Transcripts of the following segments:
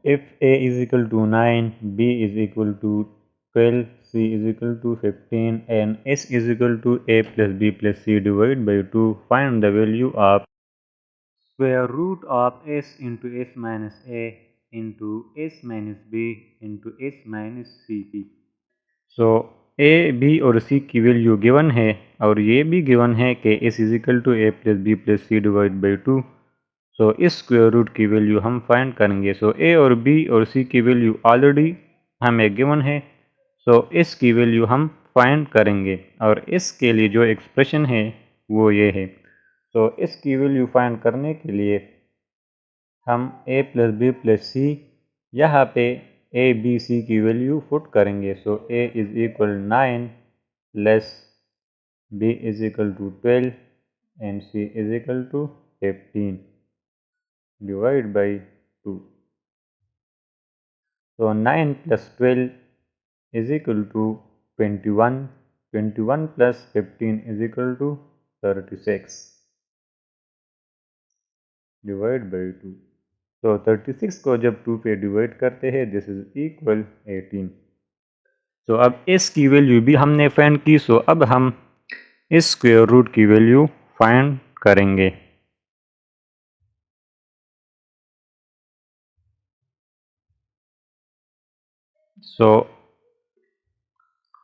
if a is equal to 9, b is equal to 12, c is equal to 15 and s is equal to a plus b plus c divided by 2, find the value of square root of s into s minus a into s minus b into s minus c। So A B और C की value given है और ये भी given है कि S is equal to A plus B plus C divide by 2। So इस square root की वैल्यू हम फाइंड करेंगे। सो ए और बी और सी की वैल्यू ऑलरेडी हमें गिवन है। सो इस की वैल्यू हम फाइंड करेंगे और इसके लिए जो एक्सप्रेशन है वो ये है। तो इसकी वैल्यू फाइंड करने के लिए हम A plus B plus C यहाँ पे ए बी सी की वैल्यू पुट करेंगे। So A is equal 9 less B is equal to 12 and C is equal to 15 divide by 2। So 9 plus 12 is equal to 21. 21 plus 15 is equal to 36 divide by 2। तो 36 को जब 2 पे divide करते हैं this is equal 18। तो अब इस की वैल्यू भी हमने फाइंड की। सो अब हम इस स्क्वायर रूट की वैल्यू फाइंड करेंगे। सो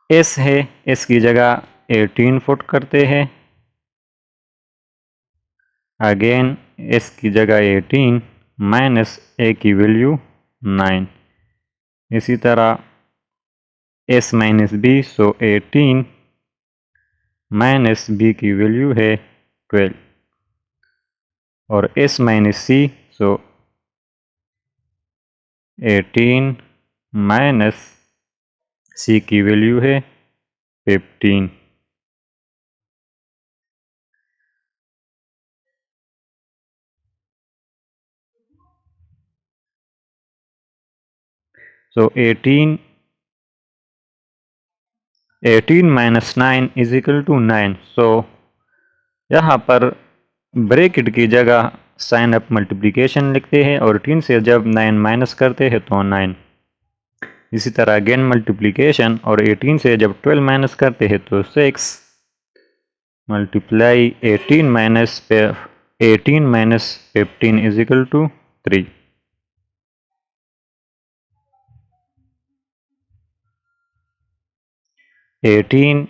एस है, एस की जगह 18 फुट करते हैं। अगेन एस की जगह 18 माइनस ए की वैल्यू 9। इसी तरह एस माइनस बी, सो 18 माइनस बी की वैल्यू है 12 और एस माइनस सी, सो 18 माइनस सी की वैल्यू है 15। सो 18 माइनस 9 इज इक्वल टू 9। सो यहाँ पर ब्रैकेट की जगह साइन अप मल्टीप्लिकेशन लिखते हैं और 18 से जब 9 माइनस करते हैं तो 9। इसी तरह अगेन मल्टीप्लिकेशन और 18 से जब 12 माइनस करते हैं तो 6 multiply 18 minus 15 is equal to 3। Eighteen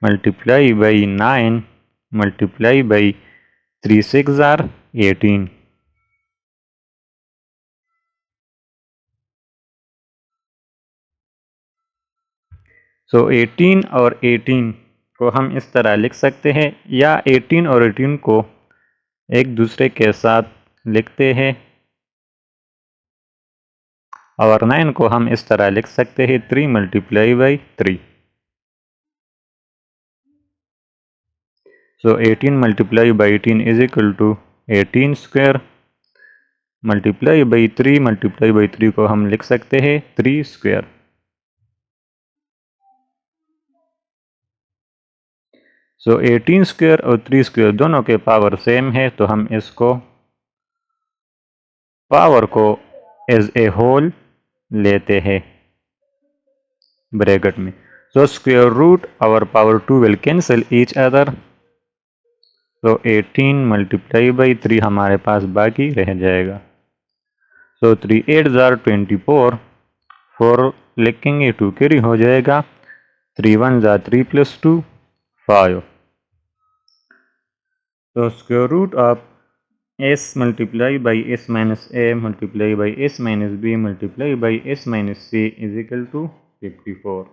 multiply by 9 multiply by 3 6 are 18। So 18 और 18 को हम इस तरह लिख सकते हैं या 18 और 18 को एक दूसरे के साथ लिखते हैं और 9 को हम इस तरह लिख सकते हैं 3 multiply by 3। So 18 multiply by 18 is equal to 18 square multiply by 3 multiply by 3 को हम लिख सकते हैं 3 स्क्वायर। सो 18 स्क्वायर और 3 स्क्वायर दोनों के पावर सेम है तो हम इसको पावर को एज ए होल लेते हैं ब्रैकेट में। सो स्क्वायर रूट और power 2 will cancel each other. तो 18 मल्टीप्लाई बाई 3 हमारे पास बाकी रह जाएगा। सो 3 8 जार 24 4 लिखेंगे 2 कैरी हो जाएगा। 3 1 जार 3 प्लस 2 5। तो square root of s multiply by s minus a multiply by s minus b multiply by s minus c is equal to 54।